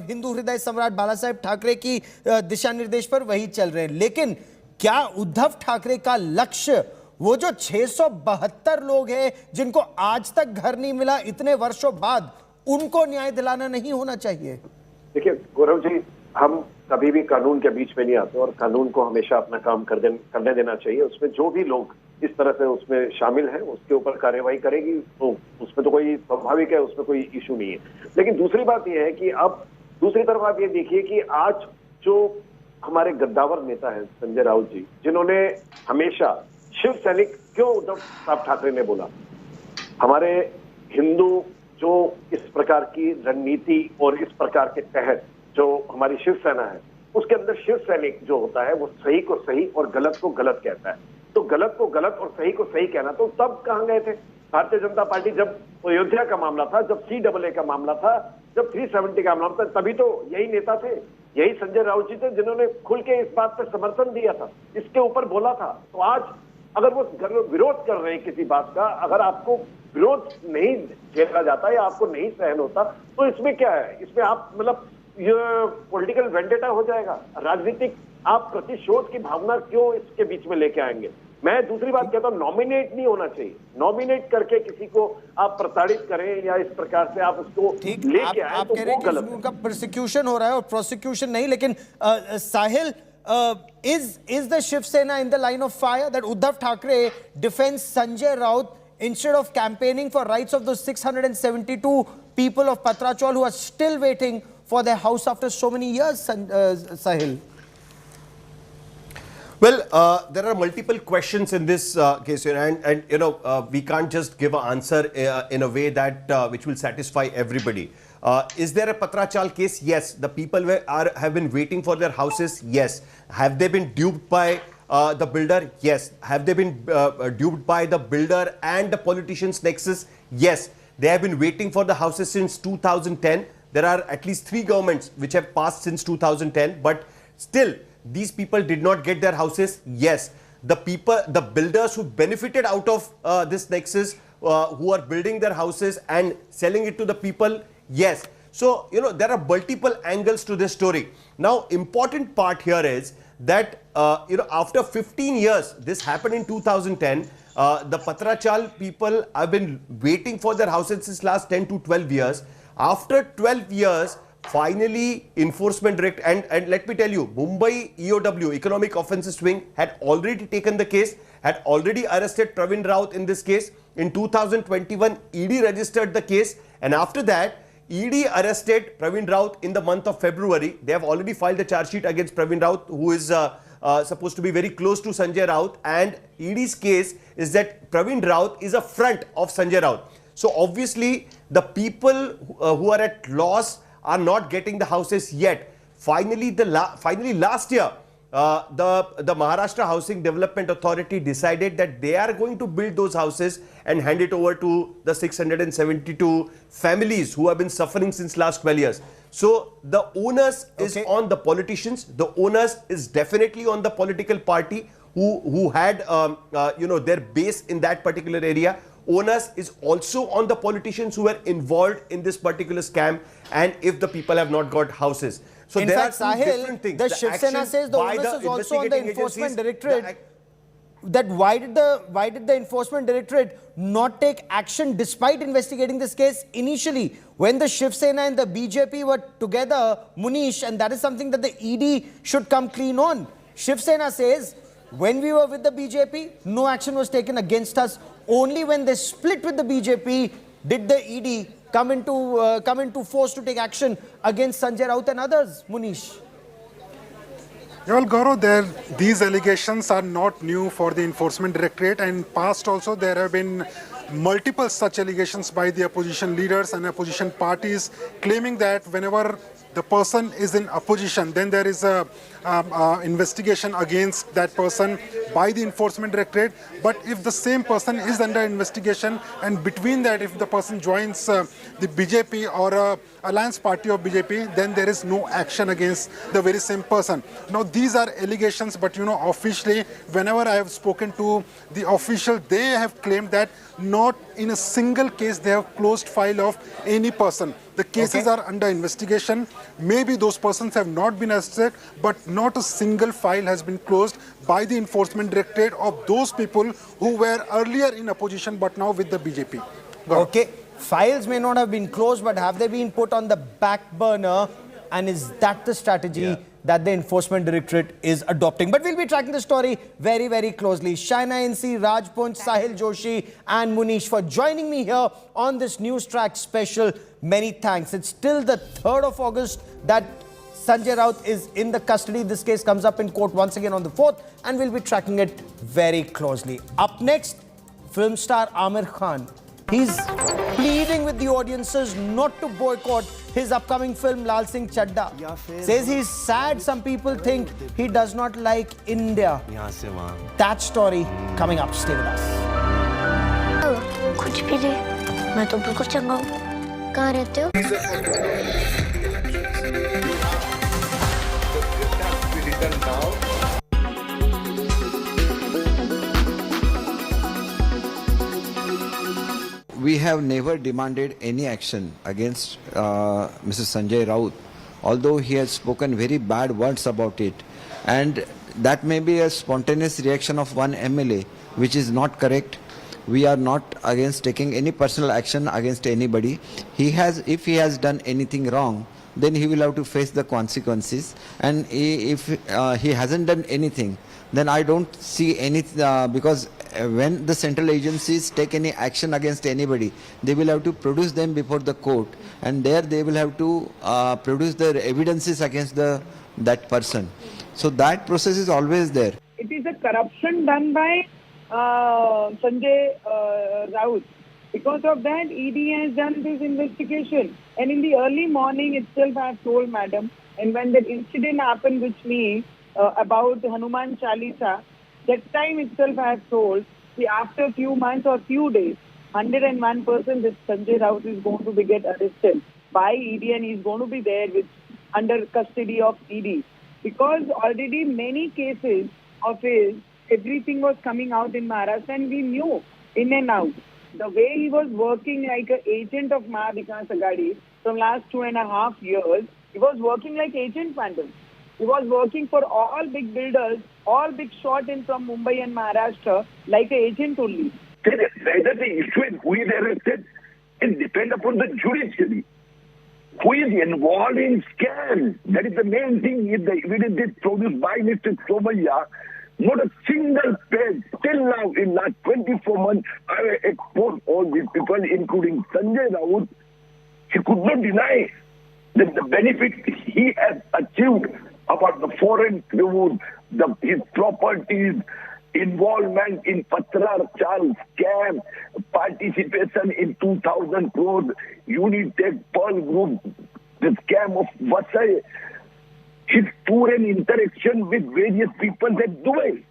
हिंदू हृदय सम्राट बाला साहेब ठाकरे की दिशा निर्देश पर वही चल रहे हैं, लेकिन क्या उद्धव ठाकरे का लक्ष्य वो जो 672 लोग हैं जिनको आज तक घर नहीं मिला इतने वर्षों बाद, उनको न्याय दिलाना नहीं होना चाहिए? देखिए गौरव जी, हम कभी भी कानून के बीच में नहीं आते और कानून को हमेशा अपना काम करने देना चाहिए। उसमें जो भी लोग इस तरह से उसमें शामिल हैं उसके ऊपर कार्यवाही करेगी, तो उसमें तो कोई स्वाभाविक है, उसमें कोई इशू नहीं है। लेकिन दूसरी बात यह है कि अब दूसरी तरफ आप ये देखिए कि आज जो हमारे गद्दावर नेता हैं संजय राउत जी, जिन्होंने हमेशा शिव सैनिक क्यों उद्धव साहब ठाकरे ने बोला, हमारे हिंदू जो इस प्रकार की रणनीति और इस प्रकार के तहत जो हमारी शिव सेना है उसके अंदर शिव सैनिक जो होता है वो सही को सही और गलत को गलत कहता है। तो गलत को गलत और सही को सही कहना, तो तब कहां गए थे भारतीय जनता पार्टी जब अयोध्या का मामला था, जब CAA का मामला था, जब 370 का मामला था, तभी तो यही नेता थे, यही संजय राउत जी थे जिन्होंने खुल के इस बात पर समर्थन दिया था, इसके ऊपर बोला था। तो आज अगर वो विरोध कर रहे हैं किसी बात का, अगर आपको विरोध नहीं झेला जाता या आपको नहीं सहन होता, तो इसमें क्या है? इसमें आप मतलब ये पॉलिटिकल वेंडेटा हो जाएगा, राजनीतिक आप प्रतिशोध की भावना क्यों इसके बीच में लेके आएंगे? मैं दूसरी बात कहता हूं, नॉमिनेट नहीं होना चाहिए। नॉमिनेट करके किसी को आप प्रताड़ित करें या इस प्रकार से आप उसको लेके आए, तो वो गलत है। उनका प्रोसिक्यूशन हो रहा है और प्रोसिक्यूशन नहीं, लेकिन साहिल, is the Shiv Sena in the line of fire that Uddhav Thackeray defends Sanjay Raut instead of campaigning for rights of those 672 people of Patrachol who are still waiting for their house after so many years, Sahil? Well, there are multiple questions in this case, and you know, we can't just give an answer in a way that which will satisfy everybody. Is there a Patrachal case? Yes. The people have been waiting for their houses? Yes. Have they been duped by the builder? Yes. Have they been duped by the builder and the politicians' nexus? Yes. They have been waiting for the houses since 2010. There are at least 3 governments which have passed since 2010, but still these people did not get their houses. Yes. The builders who benefited out of this nexus, who are building their houses and selling it to the people, yes. So, you know, there are multiple angles to this story. Now, important part here is that, you know, after 15 years, this happened in 2010, the Patrachal people have been waiting for their houses since last 10 to 12 years. After 12 years, finally, Enforcement Directorate, and let me tell you, Mumbai EOW, Economic Offences Wing, had already taken the case, had already arrested Pravin Raut in this case. In 2021, ED registered the case, and after that, ED arrested Pravin Raut in the month of February. They have already filed a charge sheet against Pravin Raut, who is supposed to be very close to Sanjay Raut, and ED's case is that Pravin Raut is a front of Sanjay Raut. So obviously, the people who are at loss are not getting the houses yet. Finally, last year, the Maharashtra Housing Development Authority decided that they are going to build those houses and hand it over to the 672 families who have been suffering since last 12 years. So the onus is on the politicians. The onus is definitely on the political party who had you know, their base in that particular area. Onus is also on the politicians who were involved in this particular scam, and if the people have not got houses. So in there fact, are two Sahil, different things. the Shiv Sena says the onus is also on the Enforcement Directorate. That why did the Enforcement Directorate not take action despite investigating this case initially when the Shiv Sena and the BJP were together, Munish, and that is something that the ED should come clean on. Shiv Sena says when we were with the BJP, no action was taken against us. Only when they split with the BJP did the ED come into force to take action against Sanjay Raut and others, Munish. Well, Gaurav, these allegations are not new for the Enforcement Directorate, and in past also there have been multiple such allegations by the opposition leaders and opposition parties, claiming that whenever the person is in opposition, then there is a investigation against that person by the Enforcement Directorate. But if the same person is under investigation, and between that, if the person joins the BJP or a alliance party of BJP, then there is no action against the very same person. Now, these are allegations, but officially, whenever I have spoken to the official, they have claimed that not in a single case they have closed file of any person. The cases are under investigation. Maybe those persons have not been arrested, but not a single file has been closed by the Enforcement Directorate of those people who were earlier in opposition but now with the BJP. Okay, files may not have been closed, but have they been put on the back burner? And is that the strategy that the Enforcement Directorate is adopting? But we'll be tracking the story very, very closely. Shaina NC, Raj Punch, Sahil Joshi and Munish for joining me here on this Newstrack special. Many thanks. It's still the 3rd of August that Sanjay Raut is in the custody. This case comes up in court once again on the 4th, and we'll be tracking it very closely. Up next, film star Amir Khan. He's pleading with the audiences not to boycott his upcoming film Lal Singh Chadda. Says he's sad some people think he does not like India. That story coming up. Stay with us. कुछ भी दे, मैं तो बिल्कुल चंगा हूँ। कहाँ रहते हो? We have never demanded any action against Mr. Sanjay Raut, although he has spoken very bad words about it. And that may be a spontaneous reaction of one MLA, which is not correct. We are not against taking any personal action against anybody. If he has done anything wrong, then he will have to face the consequences. And if he hasn't done anything, then I don't see any, because when the central agencies take any action against anybody, they will have to produce them before the court, and there they will have to produce their evidences against that person. So that process is always there. It is a corruption done by Sanjay Raut. Because of that, ED has done this investigation. And in the early morning itself, I have told Madam, and when that incident happened with me about Hanuman Chalisa, that time itself I have told, see, after a few months or few days, 101% this Sanjay Raut is going to be get arrested by ED, and he is going to be there under custody of ED. Because already many cases of his, everything was coming out in Maharashtra, and we knew in and out. The way he was working like an agent of Mahavikas Aghadi from last 2.5 years, he was working like agent phantom. He was working for all big builders, all big shot in from Mumbai and Maharashtra like an agent only. Whether the issue is who is arrested, it depends upon the judiciary. Who is involved in scam? That is the main thing. If the evidence is produced by Mr. Somaya, not a single page till now in last 24 months, I have exposed all these people, including Sanjay Raut. He could not deny that the benefit he has achieved about the foreign tribute, his properties, involvement in Patrar Chal scam, participation in 2,000 crores, Unitech Pearl Group, the scam of Vasai, his tour and interaction with various people at Dubai.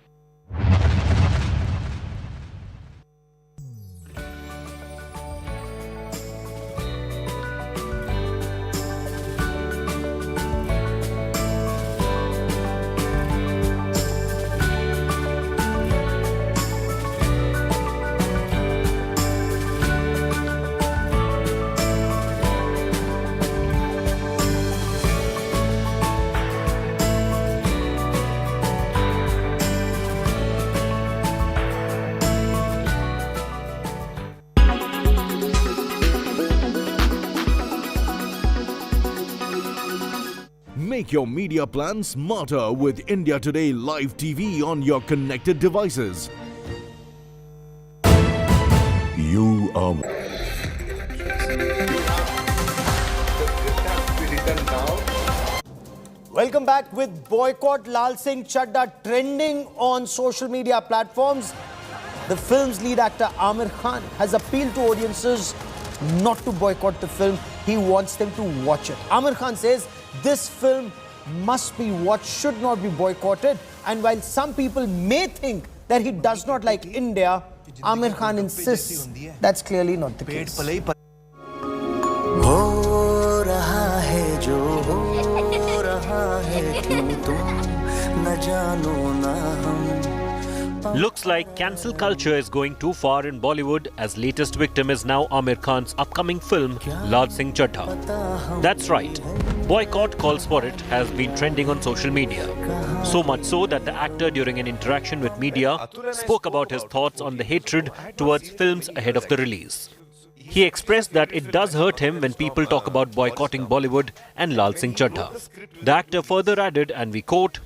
Make your media plan smarter with India Today Live TV on your connected devices. You are... Welcome back with boycott Lal Singh Chadda trending on social media platforms. The film's lead actor Amir Khan has appealed to audiences not to boycott the film. He wants them to watch it. Amir Khan says this film must be watched, should not be boycotted. And while some people may think that he does not like India, Amir Khan insists that's clearly not the case. Looks like cancel culture is going too far in Bollywood, as latest victim is now Amir Khan's upcoming film Lal Singh Chaddha. That's right. Boycott calls for it has been trending on social media. So much so that the actor, during an interaction with media, spoke about his thoughts on the hatred towards films ahead of the release. He expressed that it does hurt him when people talk about boycotting Bollywood and Lal Singh Chaddha. The actor further added, and we quote,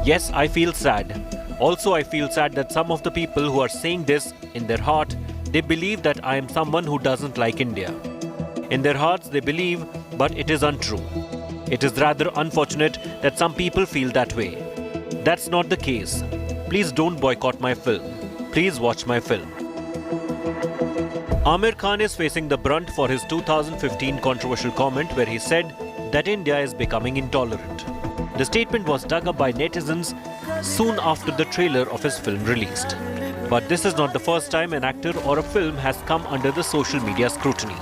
"Yes, I feel sad. Also, I feel sad that some of the people who are saying this in their heart, they believe that I am someone who doesn't like India. In their hearts, they believe, but it is untrue. It is rather unfortunate that some people feel that way. That's not the case. Please don't boycott my film. Please watch my film." Amir Khan is facing the brunt for his 2015 controversial comment where he said that India is becoming intolerant. The statement was dug up by netizens soon after the trailer of his film released. But this is not the first time an actor or a film has come under the social media scrutiny.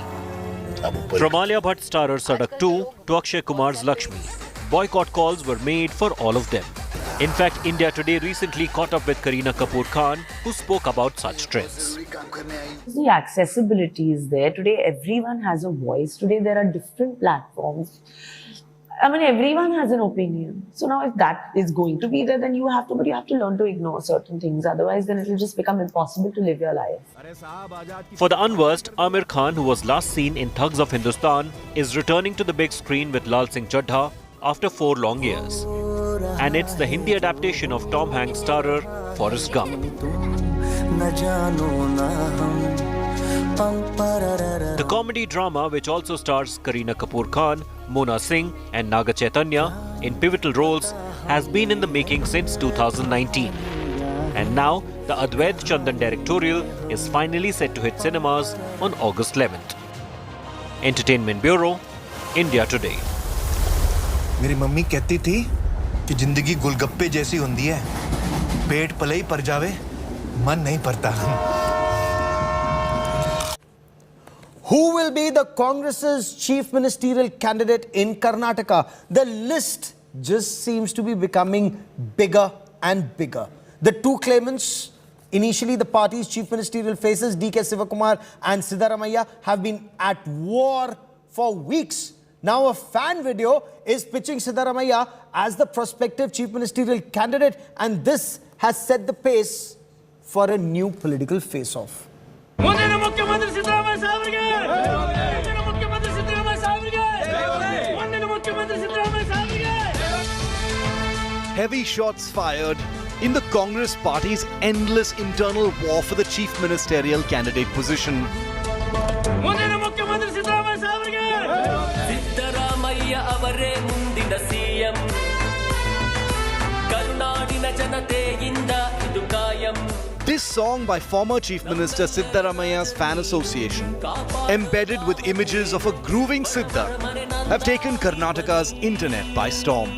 From Alia Bhatt starrer Sadak 2 to Akshay Kumar's Lakshmi, boycott calls were made for all of them. In fact, India Today recently caught up with Kareena Kapoor Khan, who spoke about such trends. The accessibility is there. Today, everyone has a voice. Today, there are different platforms. I mean, everyone has an opinion. So now if that is going to be there, then you have to learn to ignore certain things. Otherwise, then it will just become impossible to live your life. For the unversed, Amir Khan, who was last seen in Thugs of Hindustan, is returning to the big screen with Lal Singh Chaddha after 4 long years. And it's the Hindi adaptation of Tom Hanks' starrer, Forrest Gump. The comedy drama, which also stars Kareena Kapoor Khan, Mona Singh and Naga Chaitanya in pivotal roles, has been in the making since 2019. And now, the Advait Chandan directorial is finally set to hit cinemas on August 11th. Entertainment Bureau, India Today. मेरी mummy कहती थी कि जिंदगी गुलगप्पे जैसी होती है, पेट पले ही पर जावे, मन नहीं परता. Who will be the Congress's chief ministerial candidate in Karnataka? The list just seems to be becoming bigger and bigger. The two claimants, initially the party's chief ministerial faces, D.K. Sivakumar and Siddaramaiah, have been at war for weeks. Now a fan video is pitching Siddaramaiah as the prospective chief ministerial candidate, and this has set the pace for a new political face-off. Heavy shots fired in the Congress party's endless internal war for the chief ministerial candidate position. This song by former Chief Minister Siddaramaiah's fan association, embedded with images of a grooving Siddha, have taken Karnataka's internet by storm.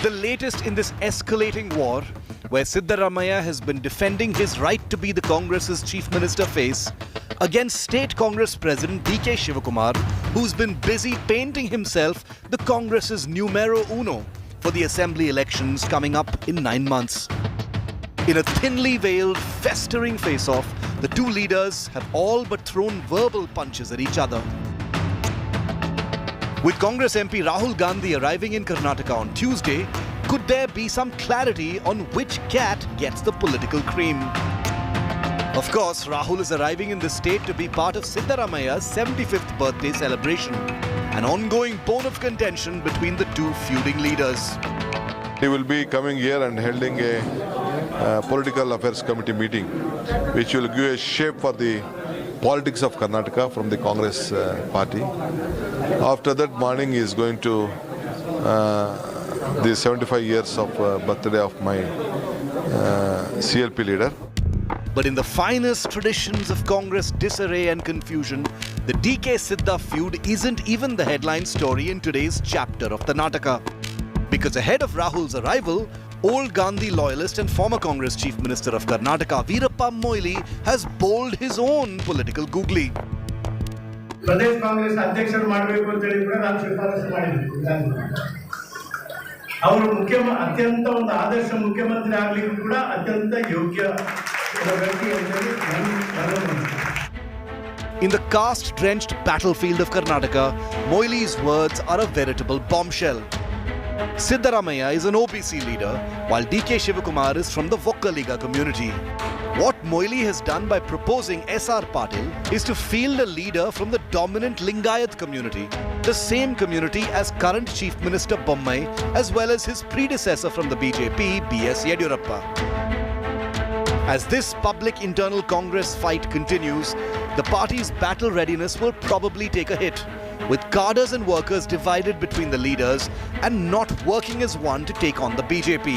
The latest in this escalating war, where Siddaramaiah has been defending his right to be the Congress's chief minister face against State Congress President D.K. Shivakumar, who's been busy painting himself the Congress's numero uno for the assembly elections coming up in 9 months. In a thinly veiled, festering face-off, the two leaders have all but thrown verbal punches at each other. With Congress MP Rahul Gandhi arriving in Karnataka on Tuesday, could there be some clarity on which cat gets the political cream? Of course, Rahul is arriving in the state to be part of Siddaramaiah's 75th birthday celebration, an ongoing bone of contention between the two feuding leaders. He will be coming here and holding a political affairs committee meeting, which will give a shape for the politics of Karnataka from the Congress party. After that morning is going to the 75 years of birthday of my CLP leader. But in the finest traditions of Congress disarray and confusion, the DK Siddha feud isn't even the headline story in today's chapter of the Nataka. Because ahead of Rahul's arrival, old Gandhi loyalist and former Congress Chief Minister of Karnataka, Veerappa Moily, has bowled his own political googly. Pradesh Congress ಅಧ್ಯಕ್ಷರು ಮಾಡಬೇಕು ಅಂತ ಹೇಳಿ ಕೂಡ ನಾನು ಶಿಫಾರಸು ಮಾಡಿದ್ದೆ. ಅವರು ಅತ್ಯಂತ ಒಂದು ಆದರ್ಶ ಮುಖ್ಯಮಂತ್ರಿ ಆಗಲಿಕ್ಕೆ ಕೂಡ ಅತ್ಯಂತ ಯೋಗ್ಯ ವ್ಯಕ್ತಿ ಅಂತ ಹೇಳಿ In the caste-drenched battlefield of Karnataka, Moily's words are a veritable bombshell. Siddaramaiah is an OBC leader, while DK Shivakumar is from the Vokkaliga community. What Moily has done by proposing SR Patil is to field a leader from the dominant Lingayat community, the same community as current Chief Minister Bommai, as well as his predecessor from the BJP, B.S. Yediyurappa. As this public internal Congress fight continues, the party's battle readiness will probably take a hit, with cadres and workers divided between the leaders and not working as one to take on the BJP.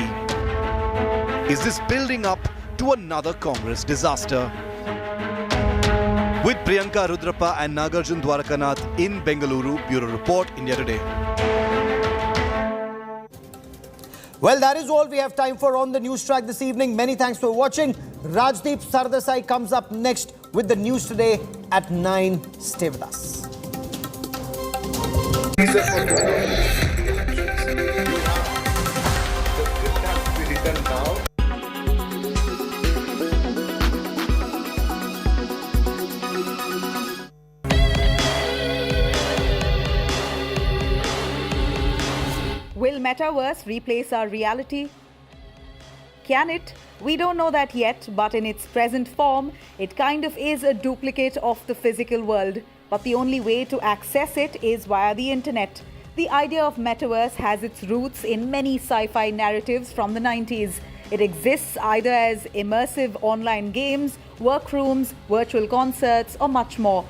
Is this building up to another Congress disaster? With Priyanka Rudrappa and Nagarjun Dwarakanath in Bengaluru, Bureau Report, India Today. Well, that is all we have time for on the Newstrack this evening. Many thanks for watching. Rajdeep Sardesai comes up next with the news today at 9. Stay with us. Will Metaverse replace our reality? Can it? We don't know that yet, but in its present form, it kind of is a duplicate of the physical world. But the only way to access it is via the internet. The idea of Metaverse has its roots in many sci-fi narratives from the 90s. It exists either as immersive online games, workrooms, virtual concerts, or much more.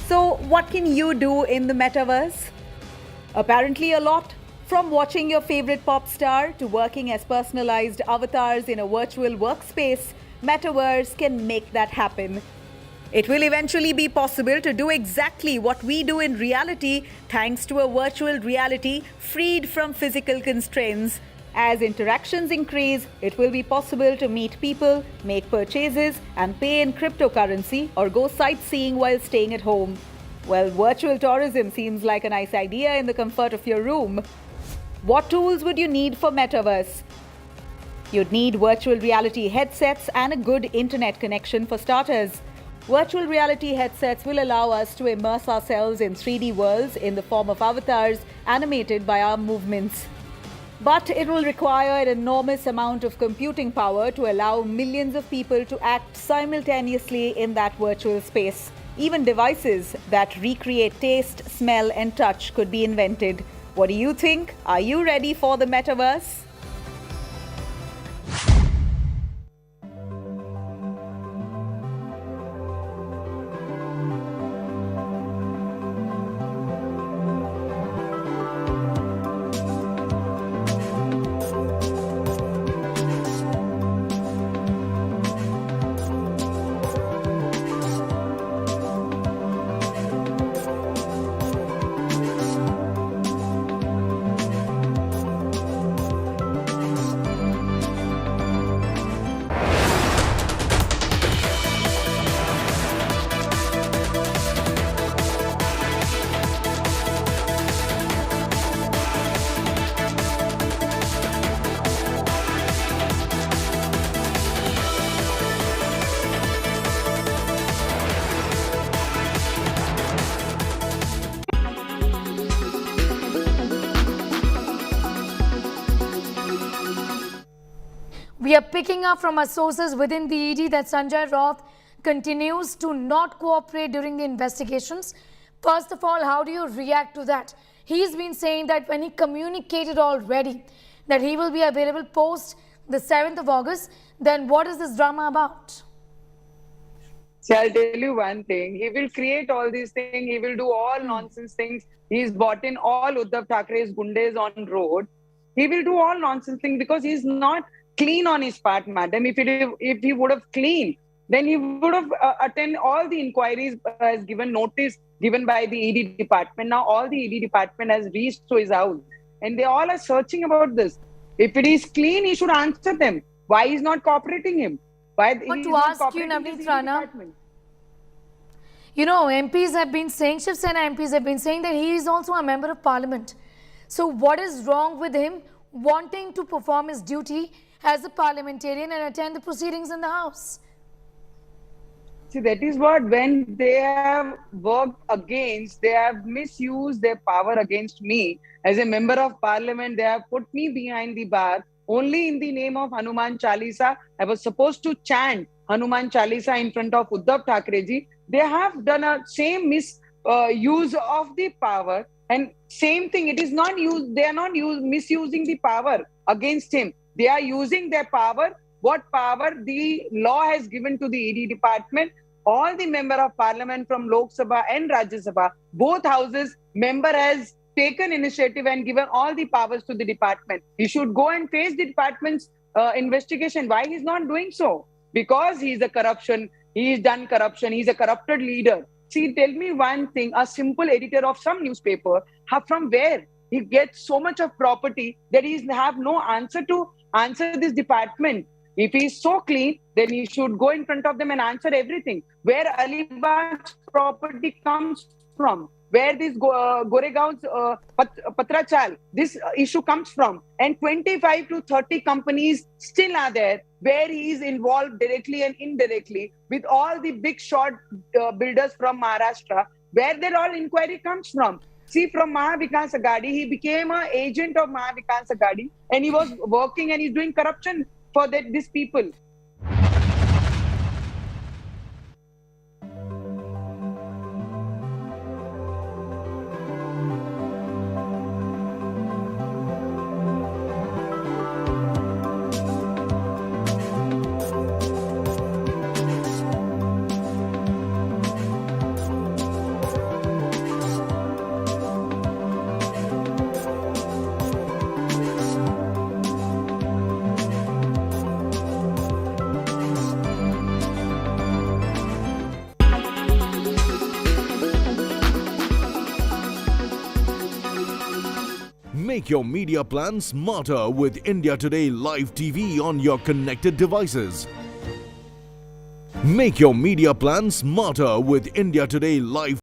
So what can you do in the Metaverse? Apparently a lot. From watching your favorite pop star to working as personalized avatars in a virtual workspace, Metaverse can make that happen. It will eventually be possible to do exactly what we do in reality thanks to a virtual reality freed from physical constraints. As interactions increase, it will be possible to meet people, make purchases, and pay in cryptocurrency or go sightseeing while staying at home. Well, virtual tourism seems like a nice idea in the comfort of your room. What tools would you need for Metaverse? You'd need virtual reality headsets and a good internet connection for starters. Virtual reality headsets will allow us to immerse ourselves in 3D worlds in the form of avatars animated by our movements. But it will require an enormous amount of computing power to allow millions of people to act simultaneously in that virtual space. Even devices that recreate taste, smell, and touch could be invented. What do you think? Are you ready for the Metaverse? We are picking up from our sources within the ED that Sanjay Raut continues to not cooperate during the investigations. First of all, how do you react to that? He's been saying that when he communicated already that he will be available post the 7th of August, then what is this drama about? See, I'll tell you one thing. He will create all these things. He will do all nonsense things. He's bought in all Uddhav Thackre's gundes on road. He will do all nonsense things because he's not clean on his part, madam. If he would have clean, then he would have attended all the inquiries, has given notice given by the ED department. Now all the ED department has reached to his house and they all are searching about this. If it is clean, he should answer them. Why he's not cooperating him? Why I want to ask you, Navneet Rana, you know, MPs have been saying, Shiv Sena MPs have been saying that he is also a member of parliament. So what is wrong with him wanting to perform his duty as a parliamentarian and attend the proceedings in the house? See, that is what, when they have worked against, they have misused their power against me. As a member of parliament, they have put me behind the bar only in the name of Hanuman Chalisa. I was supposed to chant Hanuman Chalisa in front of Uddhav Thackeray ji. They have done a same misuse of the power, and same thing. It is not used. They are not misusing the power against him. They are using their power. What power the law has given to the ED department? All the member of parliament from Lok Sabha and Rajya Sabha, both houses, member has taken initiative and given all the powers to the department. He should go and face the department's investigation. Why he's not doing so? Because he's a corruption. He's done corruption. He's a corrupted leader. See, tell me one thing. A simple editor of some newspaper, from where he gets so much of property that he have no answer to answer this department? If he is so clean, then he should go in front of them and answer everything. Where Alibaug's property comes from, where this Goregaon's Patra Chal, this issue comes from. And 25 to 30 companies still are there where he is involved directly and indirectly with all the big shot builders from Maharashtra, where their all inquiry comes from. See, from Mahavikas Agadi, he became an agent of Mahavikas Agadi and he was working and he's doing corruption for these people. Make your media plan smarter with India Today Live TV on your connected devices. Make your media plan smarter with India Today Live